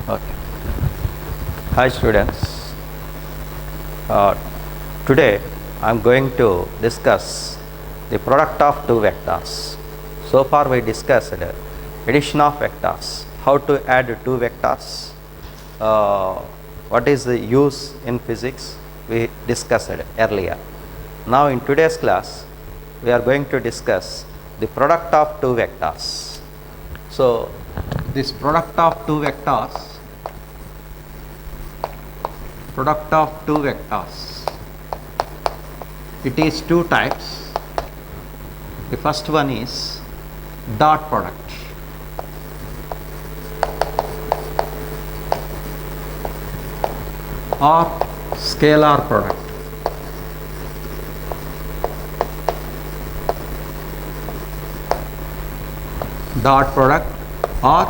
Okay. Hi students. Today I am going to discuss the product of two vectors. So far we discussed addition of vectors, how to add two vectors, what is the use in physics, we discussed earlier. Now in today's class we are going to discuss the product of two vectors. So this product of two vectors, it is two types. The first one is dot product. Or scalar product. Dot product or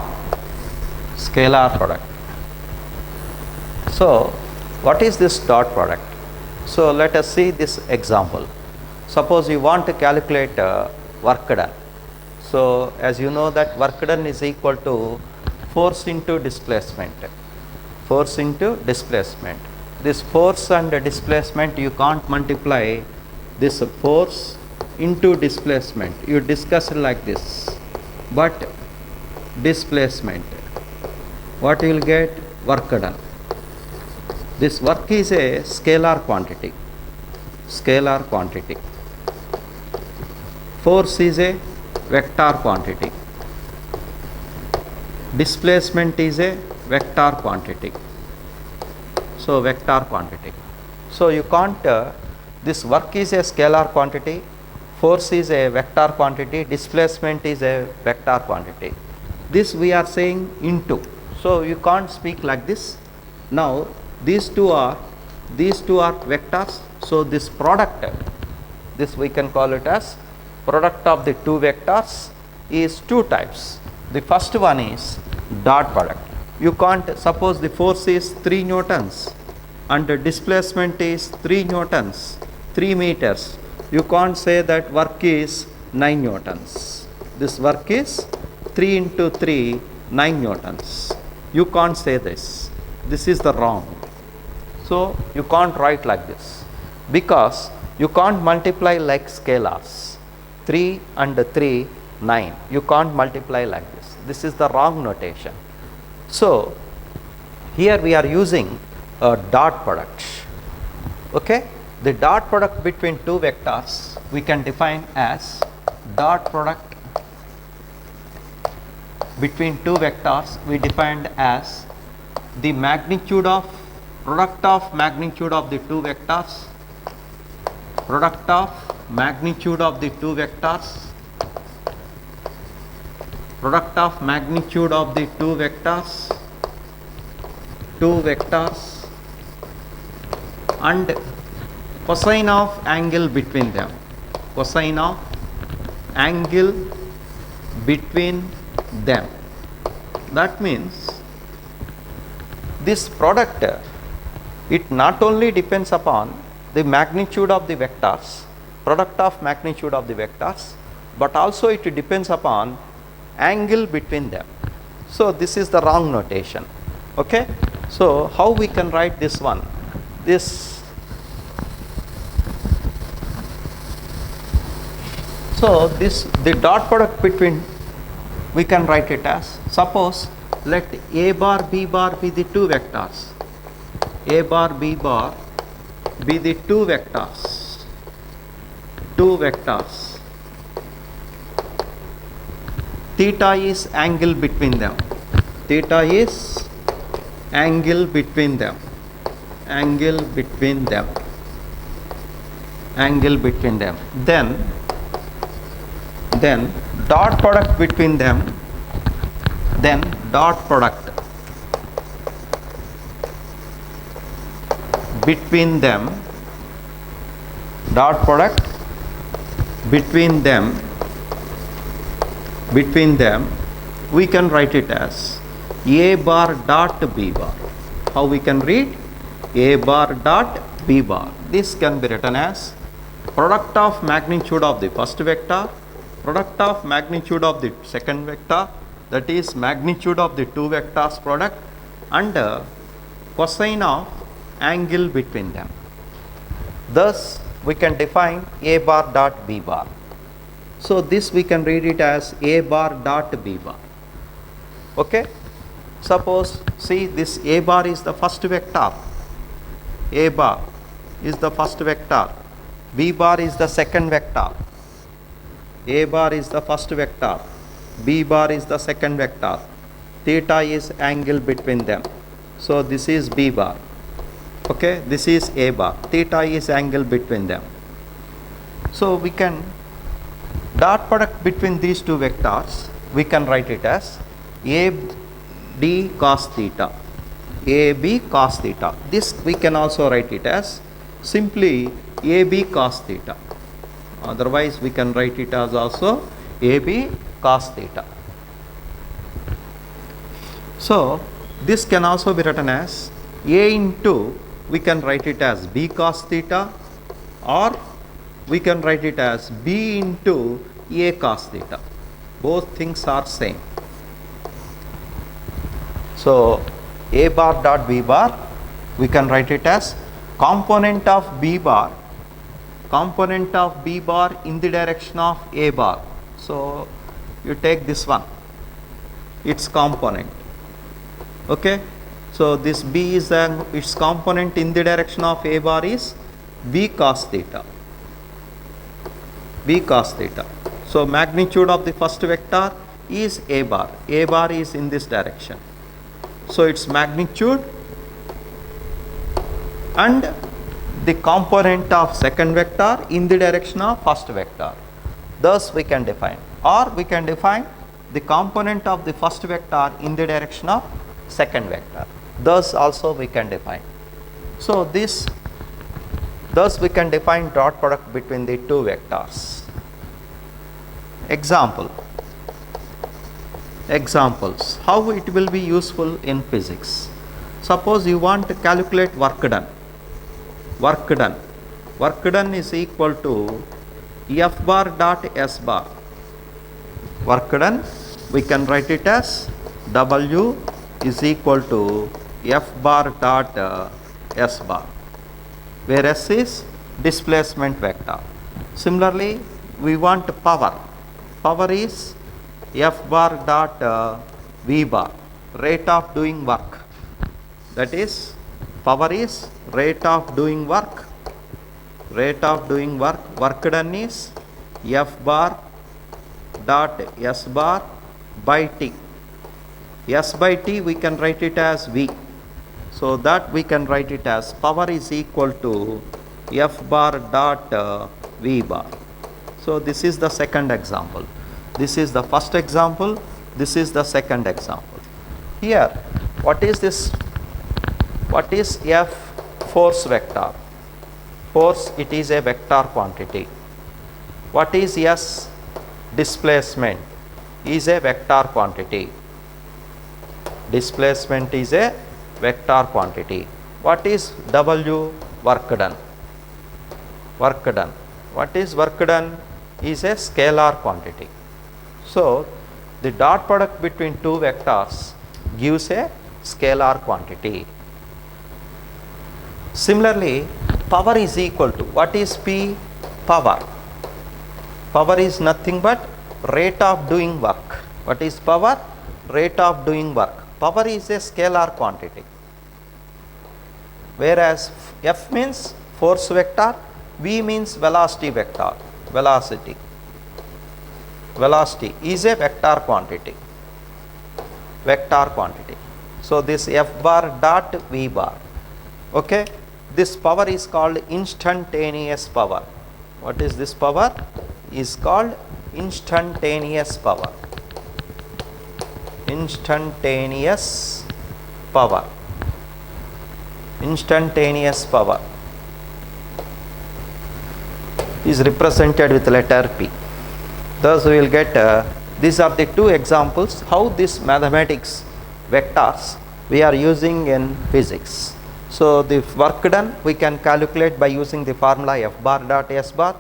scalar product. So what is this dot product? So let us see this example. Suppose you want to calculate work done. So as you know that work done is equal to force into displacement. Force into displacement. This force and displacement, you can't multiply this force into displacement. You discuss it like this. But displacement, what you will get? Work done. This work is a scalar quantity. Scalar quantity. Force is a vector quantity. Displacement is a vector quantity. So vector quantity. So you can't, this work is a scalar quantity, force is a vector quantity, displacement is a vector quantity. This we are saying into. So you can't speak like this. Now these two are vectors. So this product, this we can call it as product of the two vectors, is two types. The first one is dot product. You can't, suppose the force is 3 newtons and the displacement is 3 newtons, 3 meters. You can't say that work is 9 newtons. This work is 3 into 3, 9 newtons. You can't say this. This is the wrong. So you can't write like this, because you can't multiply like scalars. 3 and 3, 9. You can't multiply like this. This is the wrong notation. So here we are using a dot product. Okay? The dot product between two vectors we can define as dot product between two vectors we defined as the magnitude of product of magnitude of the two vectors, product of magnitude of the two vectors, product of magnitude of the two vectors, and cosine of angle between them, cosine of angle between them. That means this product, it not only depends upon the magnitude of the vectors, product of magnitude of the vectors, but also it depends upon angle between them. So this is the wrong notation. Okay? So how we can write this one? So the dot product between, we can write it as, suppose let A bar B bar be the two vectors. A bar B bar be the two vectors. Theta is angle between them. Theta is angle between them. Angle between them. Then dot product between them. Then dot product between them. Dot product between them. We can write it as A bar dot B bar. How we can read? A bar dot B bar. This can be written as product of magnitude of the first vector, product of magnitude of the second vector, that is magnitude of the two vectors product, and cosine of angle between them. Thus, we can define A bar dot B bar. So, this we can read it as A bar dot B bar. Okay? Suppose, see, this A bar is the first vector. A bar is the first vector. B bar is the second vector. A bar is the first vector. B bar is the second vector. Theta is angle between them. So, this is B bar. Okay, this is A bar. Theta is angle between them. So, we can dot product between these two vectors, we can write it as A D cos theta, A B cos theta. This we can also write it as simply A B cos theta. Otherwise, we can write it as also A B cos theta. So, this can also be written as A into, we can write it as B cos theta, or we can write it as B into A cos theta. Both things are same. So, A bar dot B bar, we can write it as component of B bar in the direction of A bar. So, you take this one, its component. Okay. So, this B is its component in the direction of A bar is B cos theta. B cos theta. So, magnitude of the first vector is A bar. A bar is in this direction. So, its magnitude and the component of second vector in the direction of first vector. Thus, we can define, or we can define the component of the first vector in the direction of second vector. Thus, also we can define. So, thus we can define dot product between the two vectors. Examples, how it will be useful in physics. Suppose you want to calculate work done. Work done is equal to F bar dot S bar. Work done, we can write it as W is equal to F bar dot S bar, where S is displacement vector. Similarly, we want power. Power is F bar dot V bar, rate of doing work. That is, power is rate of doing work. Rate of doing work, work done is F bar dot S bar by T. S by T we can write it as V. So, that we can write it as power is equal to F bar dot V bar. So, this is the second example. This is the first example. This is the second example. Here, what is this? What is F? Force vector. Force, it is a vector quantity. What is S? Displacement is a vector quantity. Displacement is a vector quantity. What is W? Work done. Work done. What is work done? Is a scalar quantity. So, the dot product between two vectors gives a scalar quantity. Similarly, power is equal to, what is P? Power. Power is nothing but rate of doing work. What is power? Rate of doing work. Power is a scalar quantity, whereas F means force vector, V means velocity vector. Velocity is a vector quantity. Vector quantity. So, this F bar dot V bar. Okay. This power is called instantaneous power. What is this power? Is called instantaneous power. Instantaneous power. Instantaneous power is represented with letter P. Thus, we will get these are the two examples how this mathematics vectors we are using in physics. So, the work done we can calculate by using the formula F bar dot S bar,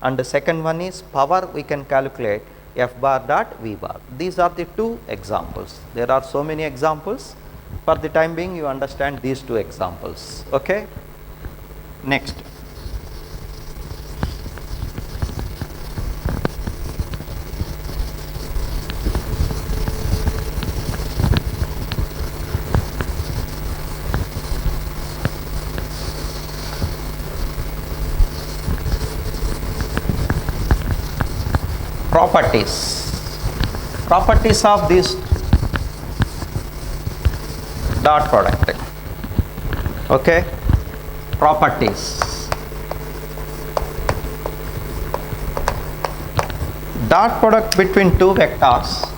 and the second one is power we can calculate F bar dot V bar. These are the two examples. There are so many examples. For the time being, you understand these two examples. Okay. Next. Properties of this dot product. Okay, properties. Dot product between two vectors.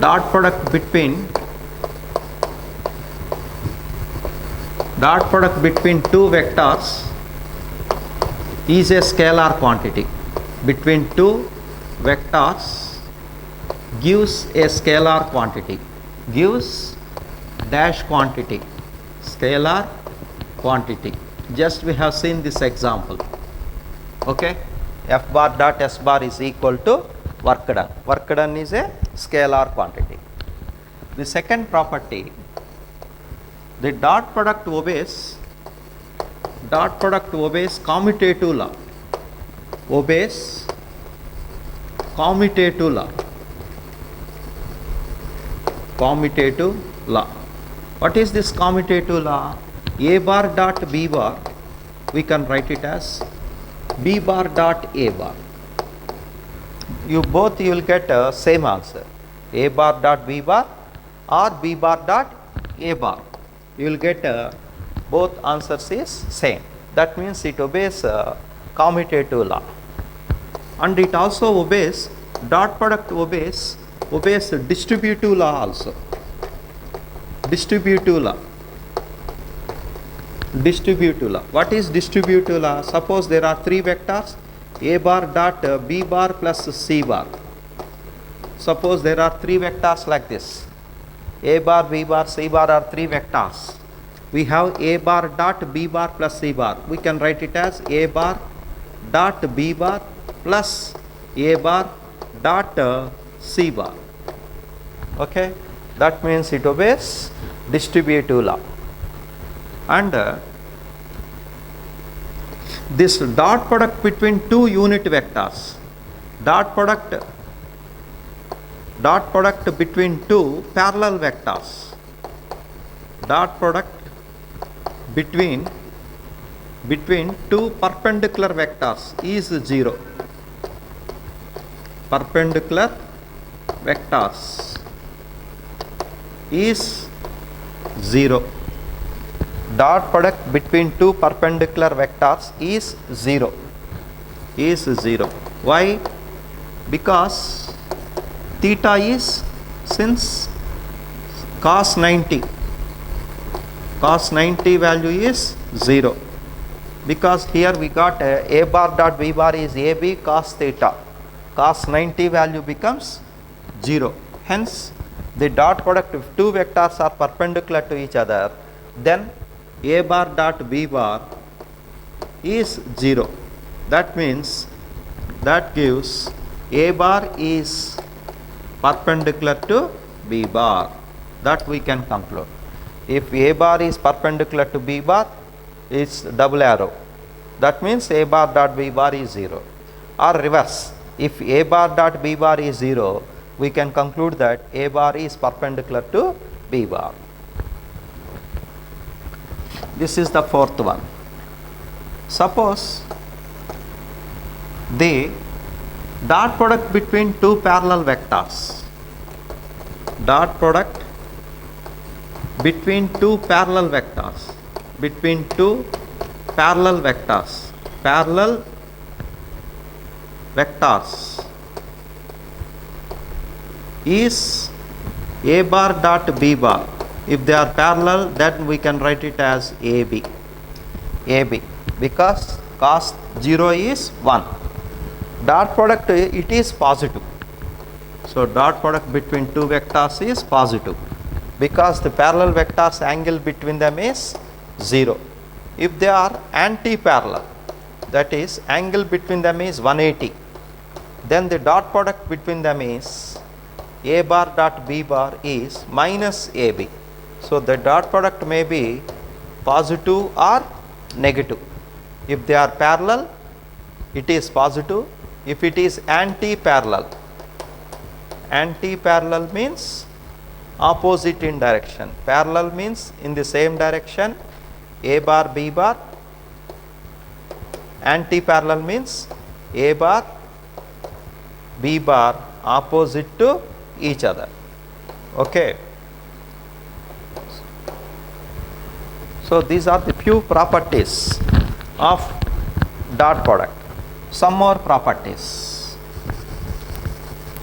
Dot product between two vectors is a scalar quantity. Between two vectors gives a scalar quantity, gives dash quantity, scalar quantity. Just we have seen this example. Okay, f bar dot s bar is equal to work done. Work done is a scalar quantity. The second property, the dot product obeys commutative law. Obeys commutative law. Commutative law. What is this commutative law? A bar dot b bar, we can write it as b bar dot a bar. You will get same answer. A bar dot b bar or b bar dot a bar. You will get both answers is same. That means it obeys commutative law. And it also obeys, dot product obeys distributive law also. Distributive law. What is distributive law? Suppose there are three vectors, a bar dot b bar plus c bar. Suppose there are three vectors like this. A bar, b bar, c bar are three vectors. We have a bar dot b bar plus c bar. We can write it as a bar dot b bar plus a bar dot c bar. Okay, that means it obeys distributive law. And this dot product between two unit vectors, dot product between two parallel vectors, dot product between two perpendicular vectors is 0. Perpendicular vectors is 0. Dot product between two perpendicular vectors is 0. Why? Because theta is, since cos 90 value is 0. Because here we got a bar dot b bar is ab cos theta. Cos 90 value becomes 0. Hence, the dot product if two vectors are perpendicular to each other, then a bar dot b bar is 0. That means that gives a bar is perpendicular to b bar. That we can conclude. If a bar is perpendicular to b bar, it's double arrow. That means a bar dot b bar is 0. Or reverse. If a bar dot b bar is 0, we can conclude that a bar is perpendicular to b bar. This is the fourth one. Suppose the dot product between two parallel vectors. Dot product between two parallel vectors. Between two parallel vectors. Parallel vectors is a bar dot b bar. If they are parallel, then we can write it as AB. AB, because cos 0 is 1. Dot product, it is positive. So dot product between two vectors is positive, because the parallel vectors angle between them is 0. If they are anti-parallel, that is angle between them is 180, then the dot product between them is a bar dot b bar is minus AB. So the dot product may be positive or negative. If they are parallel, it is positive. If it is anti-parallel means opposite in direction. Parallel means in the same direction, A bar, B bar. Anti-parallel means A bar, B bar opposite to each other. Okay. So these are the few properties of dot product. Some more properties.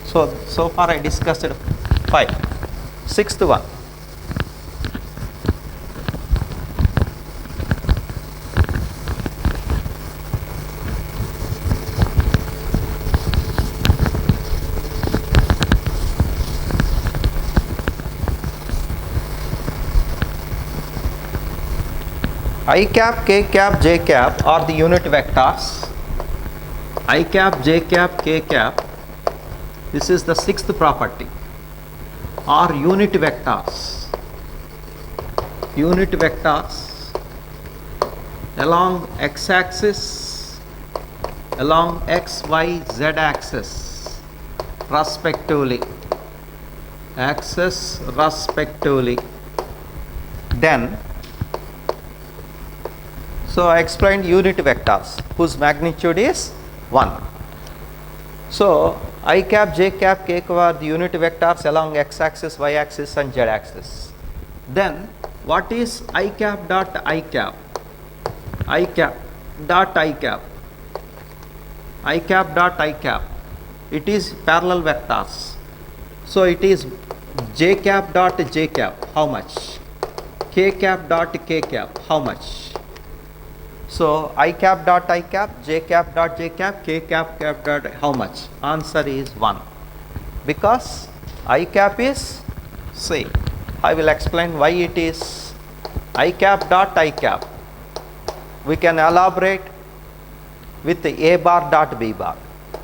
So far I discussed 5. Sixth one. I cap, k cap, j cap are the unit vectors. I cap, j cap, k cap, this is the sixth property, are unit vectors. Unit vectors along x axis, along x, y, z axis respectively. Then so I explained unit vectors whose magnitude is 1. So I cap, j cap, k cap are the unit vectors along x axis, y axis and z axis. Then what is I cap dot I cap? I cap dot I cap. I cap dot I cap. It is parallel vectors. So it is j cap dot j cap. How much? K cap dot k cap. How much? So I cap dot I cap, j cap dot j cap, k cap dot how much? Answer is 1. Because I cap is, see, I will explain why it is I cap dot I cap. We can elaborate with a bar dot b bar.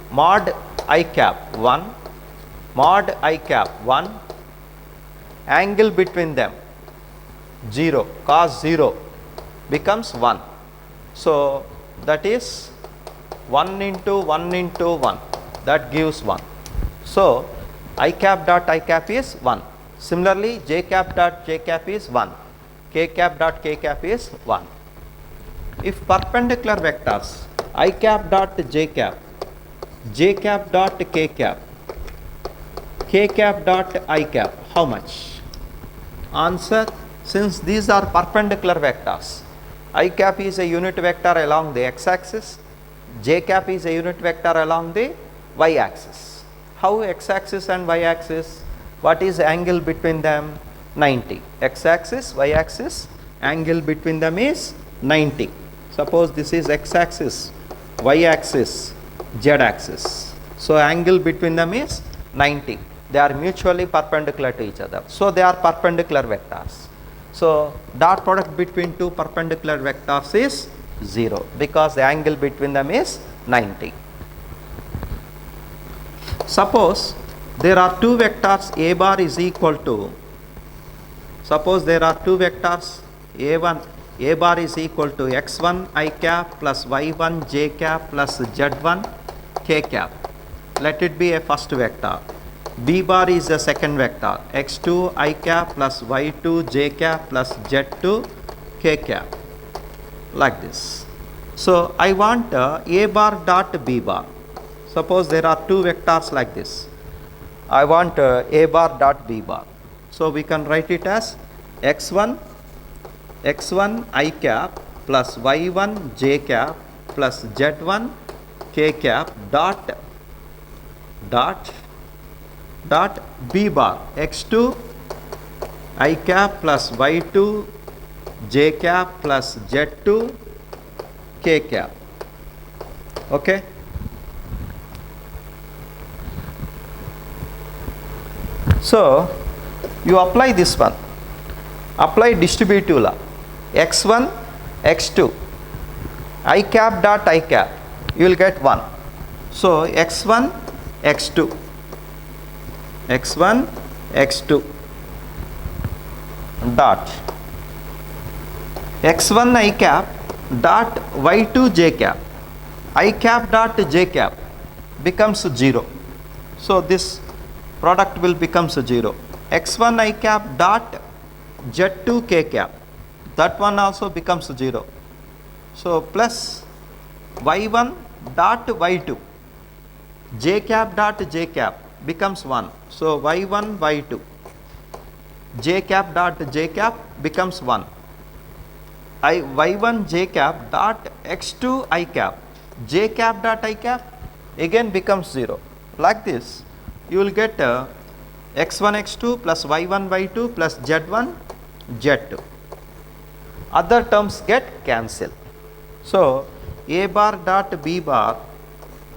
Mod I cap 1, mod I cap 1, angle between them 0, cos 0 becomes 1. So that is 1 into 1 into 1, that gives 1. So I cap dot I cap is 1. Similarly j cap dot j cap is 1, k cap dot k cap is 1. If perpendicular vectors I cap dot j cap dot k cap dot I cap, how much? Answer, since these are perpendicular vectors, I cap is a unit vector along the x axis, j cap is a unit vector along the y axis. How x axis and y axis? What is angle between them? 90. X axis, y axis, angle between them is 90. Suppose this is x axis, y axis, z axis. So angle between them is 90. They are mutually perpendicular to each other. So they are perpendicular vectors. So dot product between two perpendicular vectors is 0 because the angle between them is 90. Suppose there are two vectors a bar is equal to, suppose there are two vectors a bar is equal to x1 I cap plus y1 j cap plus z1 k cap. Let it be a first vector. B bar is the second vector, x2 I cap plus y2 j cap plus z2 k cap, like this. So I want a bar dot b bar. Suppose there are two vectors like this. I want a bar dot b bar. So we can write it as x1 I cap plus y1 j cap plus z1 k cap dot b bar, x2 I cap plus y2 j cap plus z2 k cap. Okay. So you apply this one, apply distributive law, x1 x2 I cap dot I cap, you will get 1. So x1 x2 dot x1 I cap dot y2 j cap, I cap dot j cap becomes 0. So this product will becomes 0. x1 I cap dot z2 k cap, that one also becomes 0. So plus y1 dot y2 j cap dot j cap becomes 1. So y1 y2 j cap dot j cap becomes 1. y1 j cap dot x2 I cap j cap dot I cap again becomes 0. Like this you will get x1 x2 plus y1 y2 plus z1 z2. Other terms get cancelled. So a bar dot b bar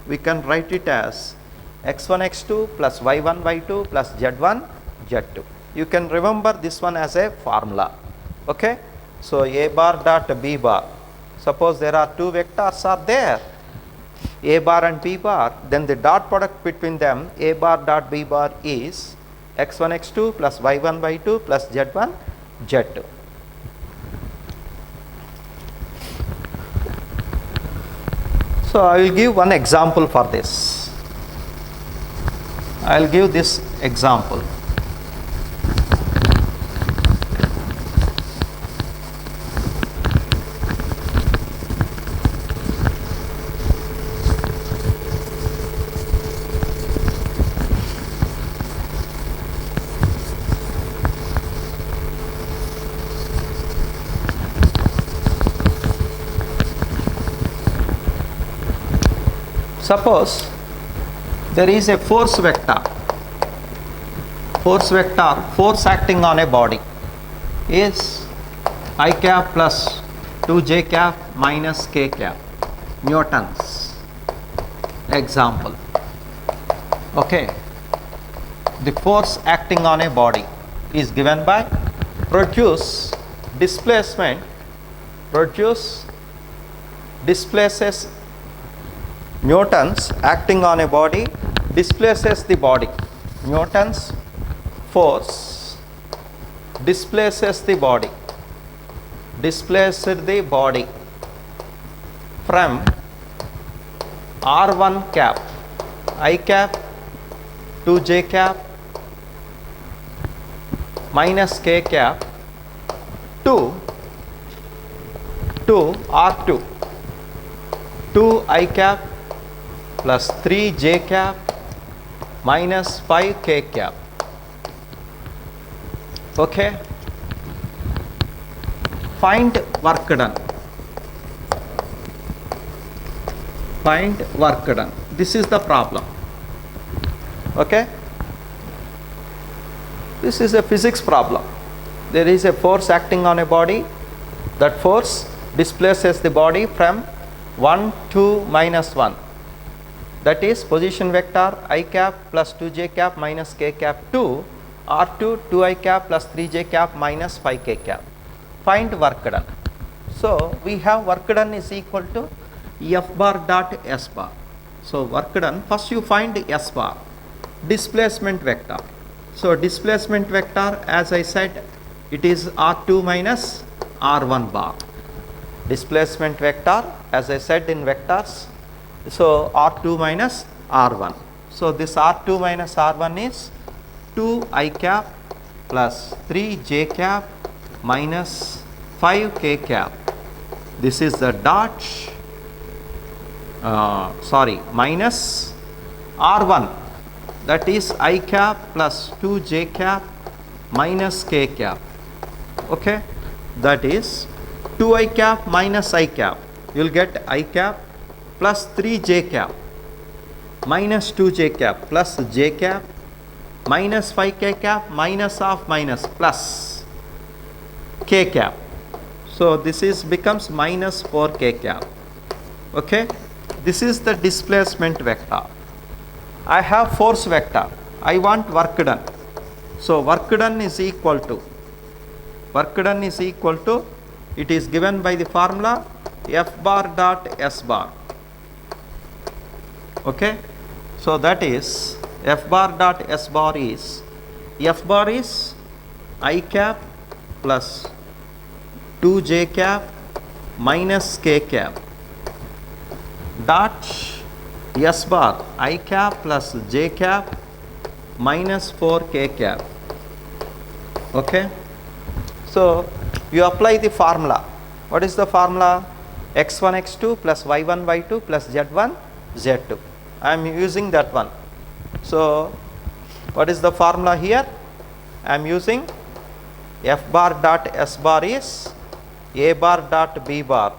we can write it as x1 x2 plus y1 y2 plus z1 z2. You can remember this one as a formula. Okay. So a bar dot b bar, suppose there are two vectors are there, a bar and b bar, then the dot product between them a bar dot b bar is x1 x2 plus y1 y2 plus z1 z2. So I will give one example for this. I will give this example. Suppose there is a force vector, force acting on a body is I cap plus 2j cap minus k cap newtons. Example. Okay. The force acting on a body is given by produces displaces newtons acting on a body displaces the body. Newton's force displaces the body from r1 cap I cap to j cap minus k cap to r2 2 I cap plus 3 j cap minus 5 k cap. Okay. Find work done. This is the problem. Okay. This is a physics problem. There is a force acting on a body. That force displaces the body from 1 to minus 1. That is position vector I cap plus 2j cap minus k cap to r2 2I cap plus 3j cap minus 5k cap. Find work done. So we have work done is equal to F bar dot S bar. So work done, first you find S bar, displacement vector. So displacement vector, as I said, it is r2 minus r1 bar. Displacement vector, as I said in vectors, so r2 minus r1. So this r2 minus r1 is 2I cap plus 3j cap minus 5k cap. This is the dot, minus r1, that is I cap plus 2j cap minus k cap. Okay, that is 2I cap minus I cap. You will get I cap plus 3j cap minus 2j cap plus j cap minus 5k cap minus of minus plus k cap. So this is becomes minus 4k cap. Okay, this is the displacement vector. I have force vector. I want work done. So work done is equal to, it is given by the formula F bar dot S bar. Okay, so that is F bar dot S bar is, F bar is I cap plus 2j cap minus k cap dot s bar I cap plus j cap minus 4k cap. Okay. So you apply the formula. What is the formula? x1 x2 plus y1 y2 plus z1 z2. I am using that one. So what is the formula here? I am using f bar dot s bar is a bar dot b bar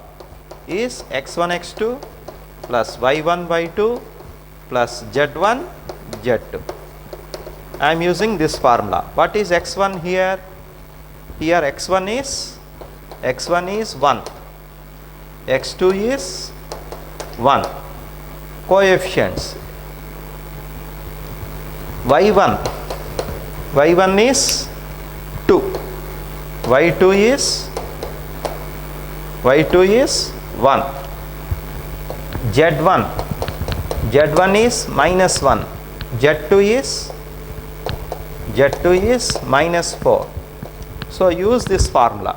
is x1 x2 plus y1 y2 plus z1 z2. I am using this formula. What is x1 here? Here x1 is 1, x2 is 1. Coefficients y1 is 2, y2 is 1, z1 is minus 1, z2 is minus 4. So use this formula.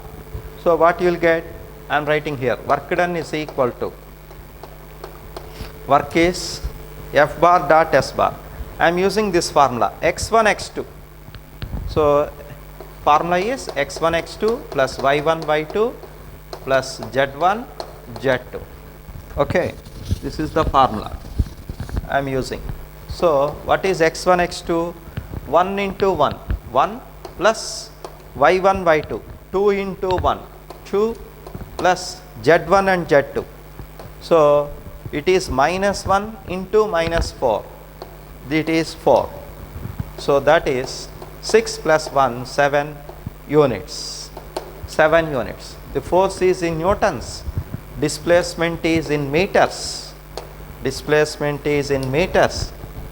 So what you will get? I am writing here, work done is equal to, work is f bar dot s bar. I am using this formula x1 x2. So formula is x1 x2 plus y1 y2 plus z1 z2. Okay, this is the formula I am using. So what is x1 x2? 1 into 1, 1 plus y1 y2, 2 into 1, 2 plus z1 and z2. So it is minus 1 into minus 4, it is 4. So that is 6 plus 1, 7 units, 7 units. The force is in newtons, displacement is in meters,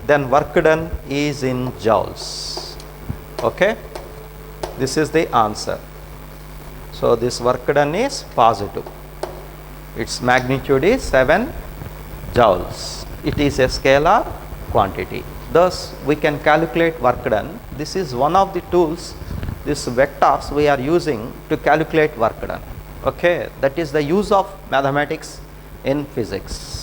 then work done is in joules. Okay, this is the answer. So this work done is positive, its magnitude is 7 joules. It is a scalar quantity. Thus we can calculate work done. This is one of the tools, these vectors we are using to calculate work done. Okay, that is the use of mathematics in physics.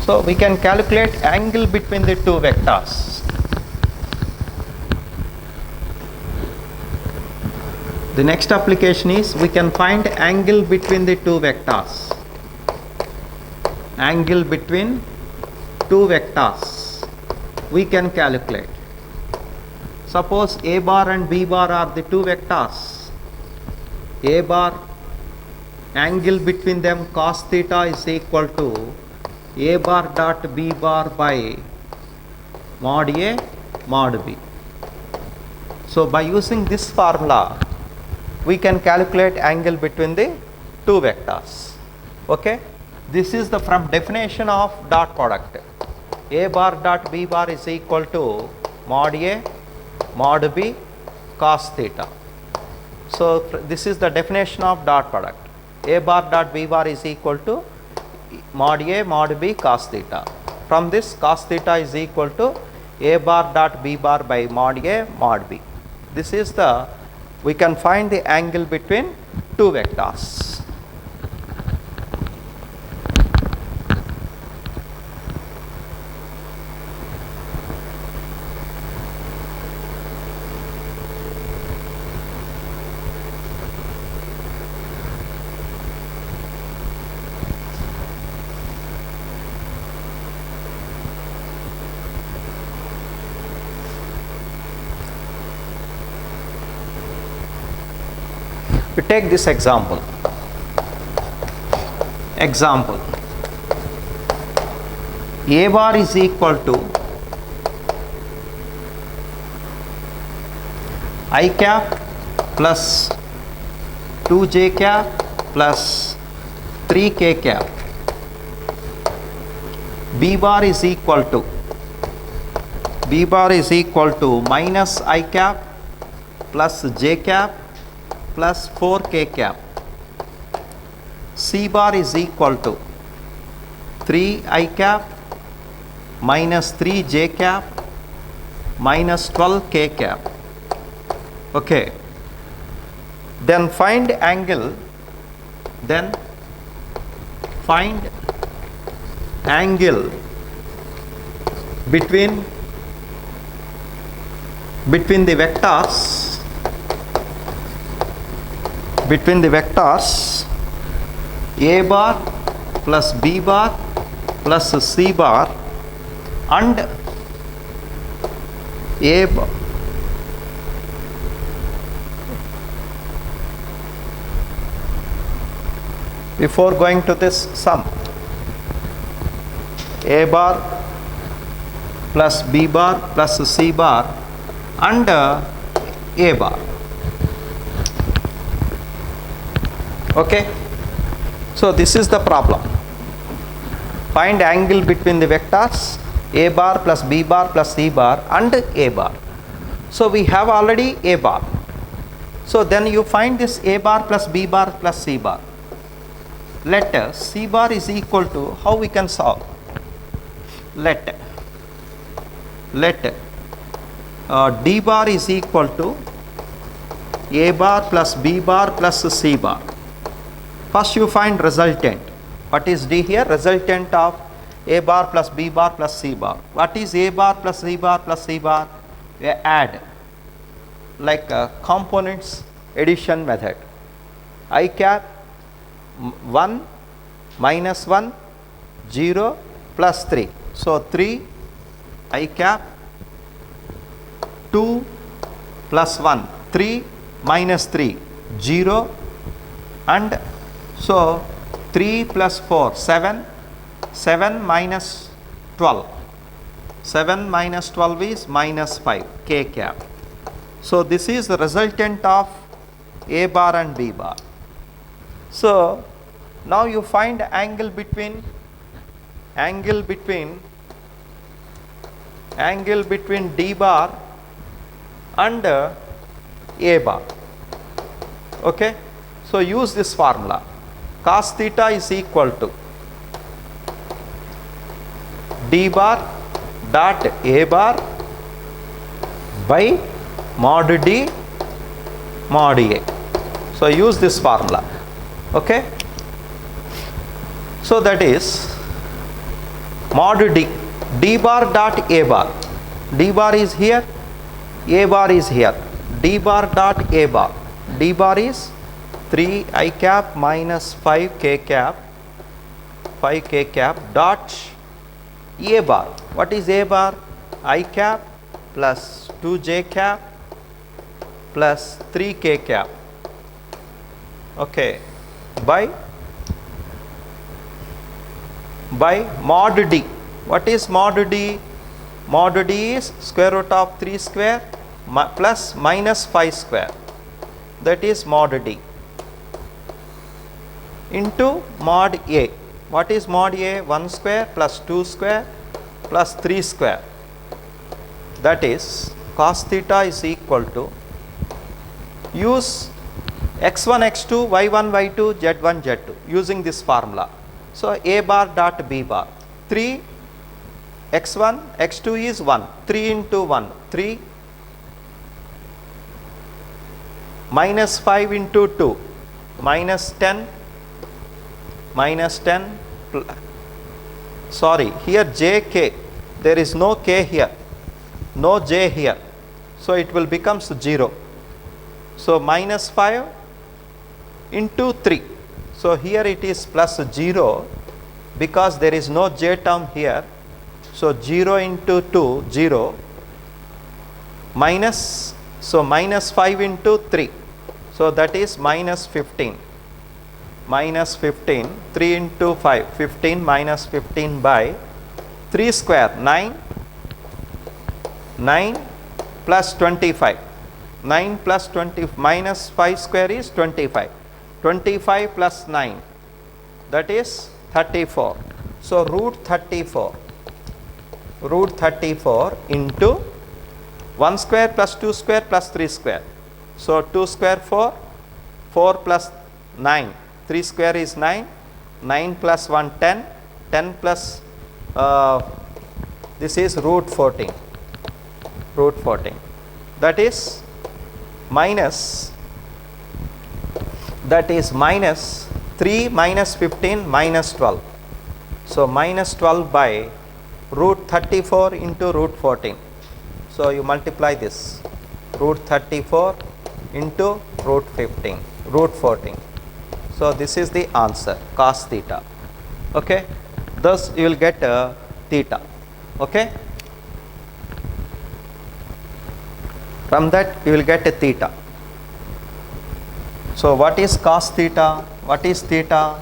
So we can calculate angle between the two vectors. The next application is we can find angle between the two vectors. Angle between two vectors we can calculate. Suppose a bar and b bar are the two vectors. A bar, angle between them cos theta is equal to a bar dot b bar by mod a mod b. So by using this formula we can calculate angle between the two vectors. Okay, this is the from definition of dot product. A bar dot b bar is equal to mod a mod b cos theta. So this is the definition of dot product. A bar dot b bar is equal to mod a mod b cos theta. From this, cos theta is equal to a bar dot b bar by mod a mod b. This is the, we can find the angle between two vectors. We take this example. Example, A bar is equal to I cap plus 2j cap plus 3k cap. B bar is equal to B bar is equal to minus I cap plus j cap plus 4k cap. C bar is equal to 3 I cap minus 3 j cap minus 12 k cap. Okay. Then find angle. Then find angle between the vectors A bar plus B bar plus C bar and A bar. Before going to this sum, A bar plus B bar plus C bar and A bar. Okay. So this is the problem. Find angle between the vectors A bar plus B bar plus C bar and A bar. So we have already A bar. So then you find this A bar plus B bar plus C bar. Let C bar is equal to, how we can solve? Let D bar is equal to A bar plus B bar plus C bar. First you find resultant. What is D here? Resultant of A bar plus B bar plus C bar. What is A bar plus C bar plus C bar? We add, like components addition method. I cap 1 minus 1 0 plus 3. So 3 I cap 2 plus 1 3 minus 3 0 and so 3 plus 4 7 7 minus 12 7 minus 12 is minus 5 k cap. So this is the resultant of A bar and B bar. So now you find angle between D bar and A bar. Okay. So use this formula. Cos theta is equal to D bar dot A bar by mod D mod A. So use this formula. Okay. So that is mod D bar dot A bar. D bar is here, A bar is here. D bar dot A bar. D bar is 3 I cap minus 5 k cap dot A bar. What is A bar? I cap plus 2 j cap plus 3 k cap. Okay. By mod D. What is mod D? Mod D is square root of 3 square plus minus 5 square. That is mod D into mod A. What is mod A? 1 square plus 2 square plus 3 square. That is cos theta is equal to, use x1 x2 y1 y2 z1 z2 using this formula. So A bar dot B bar, 3 x1 x2 is 1, 3 into 1 3 minus 5 into 2 minus 10 sorry, here j k, there is no k here, no j here, so it will becomes 0. So minus 5 into 3. So here it is plus 0 because there is no j term here. So 0 into 2 0 minus, so minus 5 into 3. So that is minus 15. Minus 15, 3 into 5, 15 minus 15 by 3 square, 9, 9 plus 25, 9 plus 20, minus 5 square is 25, 25 plus 9, that is 34. So root 34, root 34 into 1 square plus 2 square plus 3 square. So 2 square 4, 4 plus 9, 3 square is 9, 9 plus 1 10, 10 plus this is root 14, that is minus 3 minus 15 minus 12. So minus 12 by root 34 into root 14. So you multiply this, root 34 into root 14. So this is the answer, cos theta. Okay, thus you will get theta. Okay, from that you will get a theta. So what is cos theta? What is theta?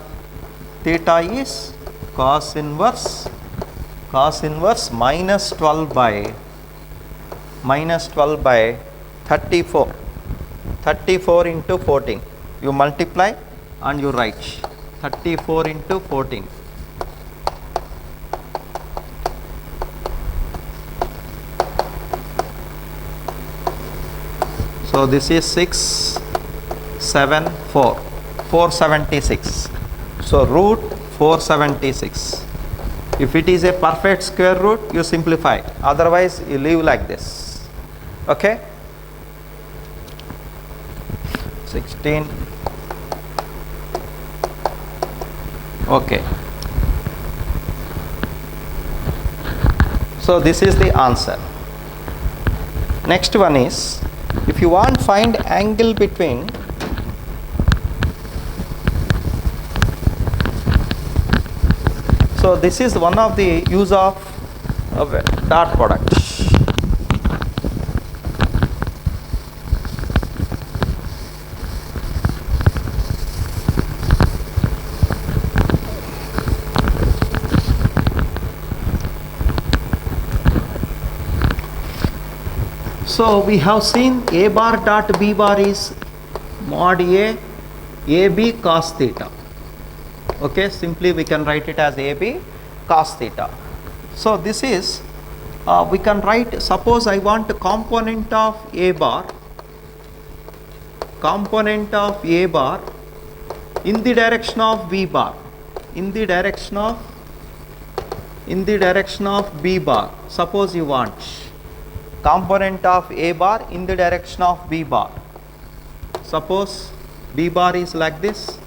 Theta is cos inverse minus 12 by 34 into 14. You multiply and you write 34 into 14. So this is 476. So root 476. If it is a perfect square root, you simplify, otherwise you leave like this. Okay, 16. Okay, so this is the answer. Next one is, if you want find angle between so this is one of the use of dot product. So we have seen a bar dot b bar is mod a ab cos theta. Okay, simply we can write it as ab cos theta. So this is we can write, suppose I want a component of a bar in the direction of b bar, in the direction of b bar. Suppose you want component of a bar in the direction of b bar. Suppose b bar is like this,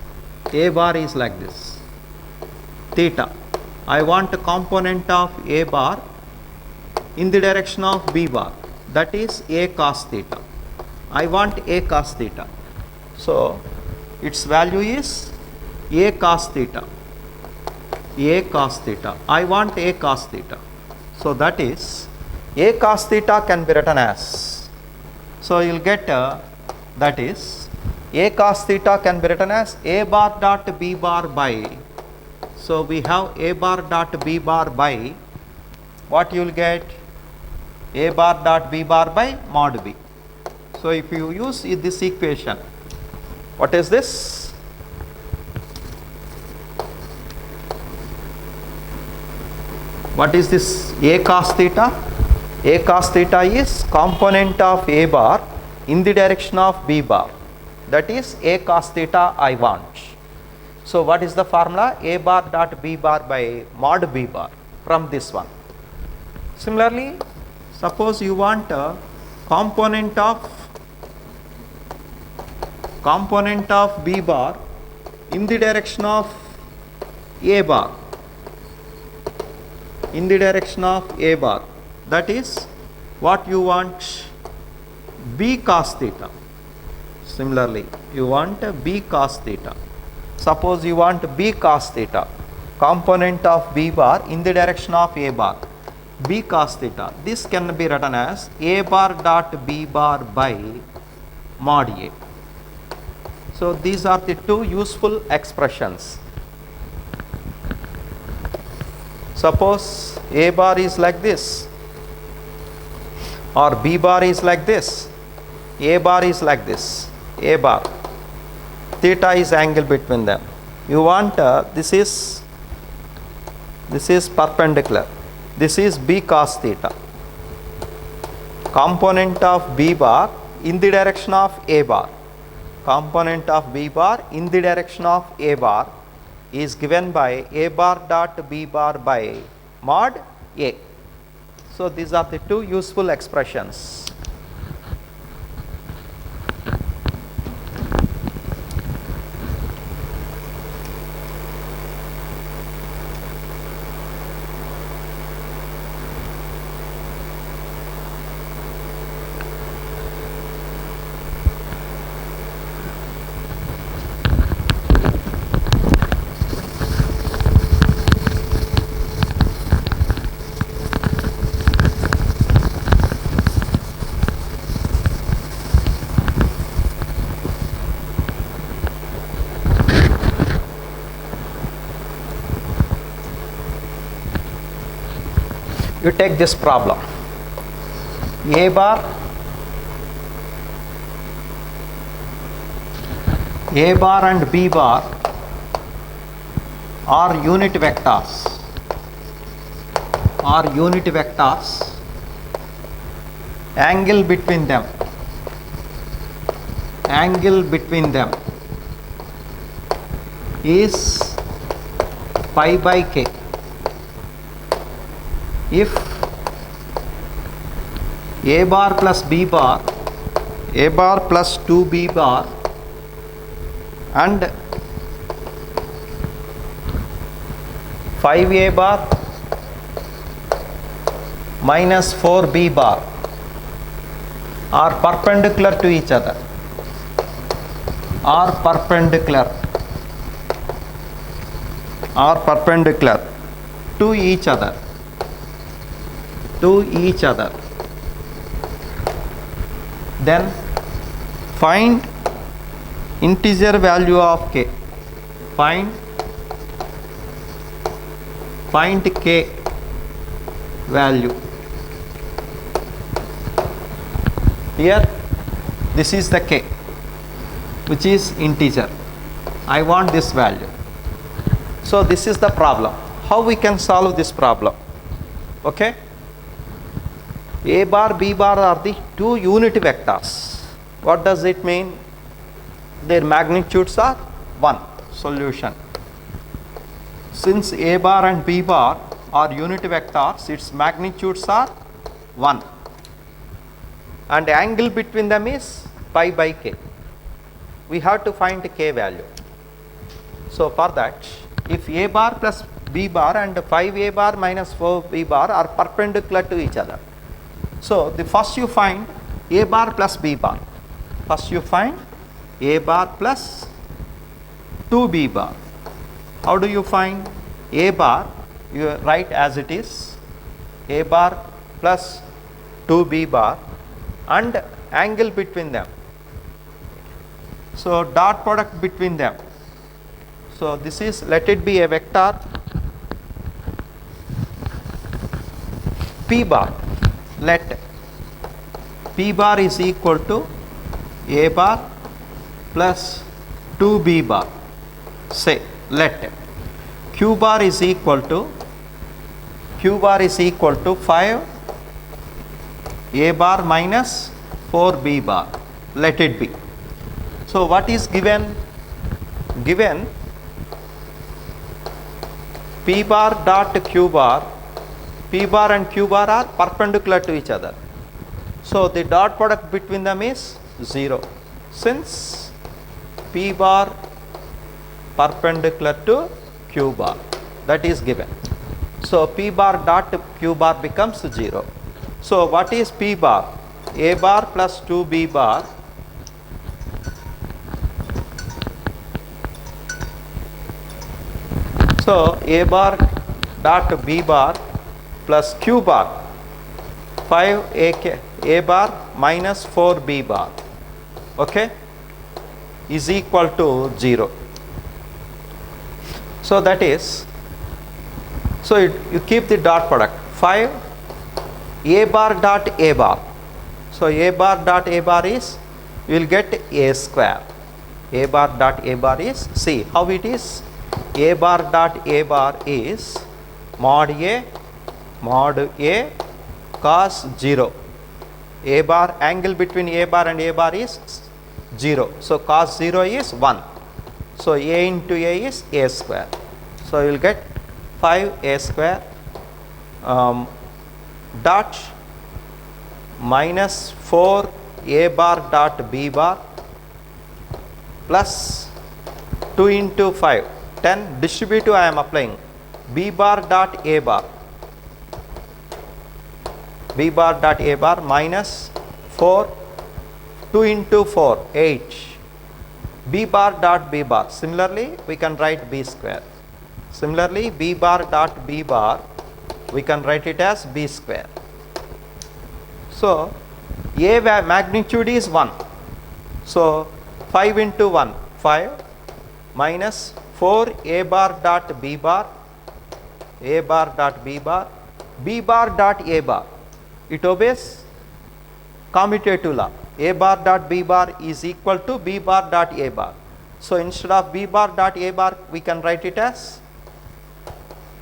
a bar is like this, theta. I want a component of a bar in the direction of b bar, that is a cos theta. I want a cos theta. So its value is a cos theta. I want a cos theta. So that is a cos theta can be written as, so you will get that is a cos theta can be written as a bar dot b bar by, so we have a bar dot b bar by, what you will get, a bar dot b bar by mod b. So if you use this equation, what is this? What is this a cos theta? A cos theta is component of a bar in the direction of b bar, that is a cos theta I want. So what is the formula? A bar dot b bar by mod b bar, from this one. Similarly, suppose you want a component of b bar in the direction of a bar, that is what you want, b cos theta. Similarly, you want b cos theta. Suppose you want b cos theta, component of b bar in the direction of a bar, b cos theta. This can be written as a bar dot b bar by mod a. So these are the two useful expressions. Suppose a bar is like this, or b bar is like this, a bar is like this, a bar, theta is angle between them. You want this is perpendicular, This is b cos theta. Component of b bar in the direction of a bar. Component of b bar in the direction of a bar is given by a bar dot b bar by mod a. So these are the two useful expressions. You take this problem. A bar and B bar are unit vectors. Angle between them is pi by k. If a bar plus b bar, a bar plus 2b bar and 5a bar minus 4b bar are perpendicular to each other, are perpendicular to each other, then find integer value of k. Find k value. Here this is the k, which is integer. I want this value. So this is the problem. How we can solve this problem? Okay, a bar, b bar are the two unit vectors. What does it mean? Their magnitudes are 1. Solution. Since a bar and b bar are unit vectors, its magnitudes are 1 and angle between them is pi by k. We have to find the k value. So for that, if a bar plus b bar and 5a bar minus 4b bar are perpendicular to each other, so the first you find a bar plus b bar. First you find a bar plus 2b bar. How do you find a bar? You write as it is, a bar plus 2b bar and angle between them. So dot product between them. So this is, let it be a vector p bar. Let p bar is equal to a bar plus 2b bar. Say let q bar is equal to 5 a bar minus 4b bar. Let it be. So what is given? Given p bar dot q bar. P bar and q bar are perpendicular to each other. So the dot product between them is 0. Since p bar perpendicular to q bar, that is given. So p bar dot q bar becomes 0. So what is p bar? A bar plus 2b bar so a bar dot b bar plus q bar 5 a bar minus 4b bar, okay, is equal to 0. So that is, so you keep the dot product 5 a bar dot a bar. So a bar dot a bar is, you will get a square. A bar dot a bar is, see how it is, a bar dot a bar is mod a mod A cos 0. A bar, angle between A bar and A bar is 0. So cos 0 is 1. So A into A is A square. So you will get 5A square dot minus 4 A bar dot B bar plus 2 into 5, 10, distributive I am applying, B bar dot A bar, B bar dot A bar minus 4, 2 into 4, 8, B bar dot B bar. Similarly, we can write B square. Similarly, B bar dot B bar, we can write it as B square. So A magnitude is 1. So 5 into 1, 5 minus 4 A bar dot B bar, A bar dot B bar, B bar dot A bar. It obeys commutative law. A bar dot B bar is equal to B bar dot A bar. So instead of B bar dot A bar, we can write it as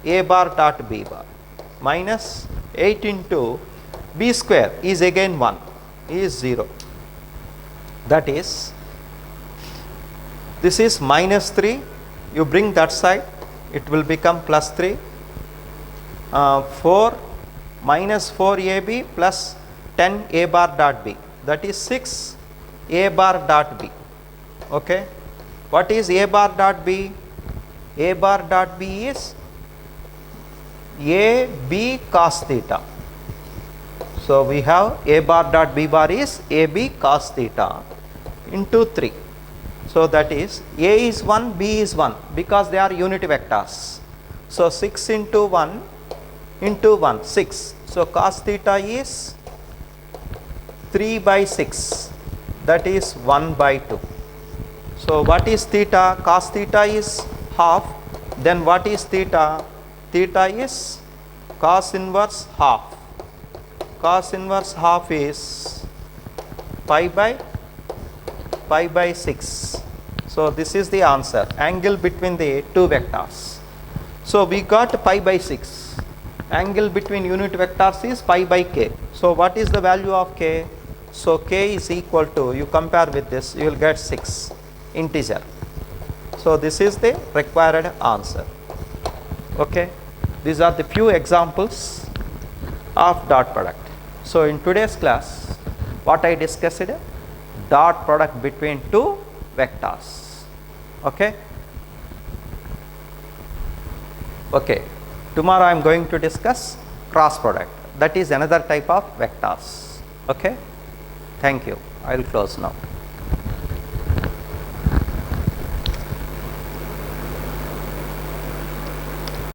A bar dot B bar minus 8 into B square is again 1, is 0. That is, this is minus 3, you bring that side, it will become plus 3, 4 minus 4 AB plus 10 A bar dot B, that is 6 A bar dot B. Okay. What is A bar dot B? A bar dot B is AB cos theta. So we have A bar dot B bar is AB cos theta into 3. So that is A is 1, B is 1 because they are unit vectors. So 6 into 1 into 1, 6. So cos theta is 3 by 6, that is 1 by 2. So what is theta? Cos theta is half. Then what is theta? Theta is cos inverse half. Cos inverse half is pi by 6. So this is the answer, angle between the two vectors. So we got pi by 6. Angle between unit vectors is pi by k. So what is the value of k? So k is equal to, you compare with this, you will get 6 integer. So this is the required answer. Okay. These are the few examples of dot product. So in today's class, what I discussed, dot product between two vectors. Okay. Okay. Tomorrow I am going to discuss cross product. That is another type of vectors. Okay. Thank you. I will close now.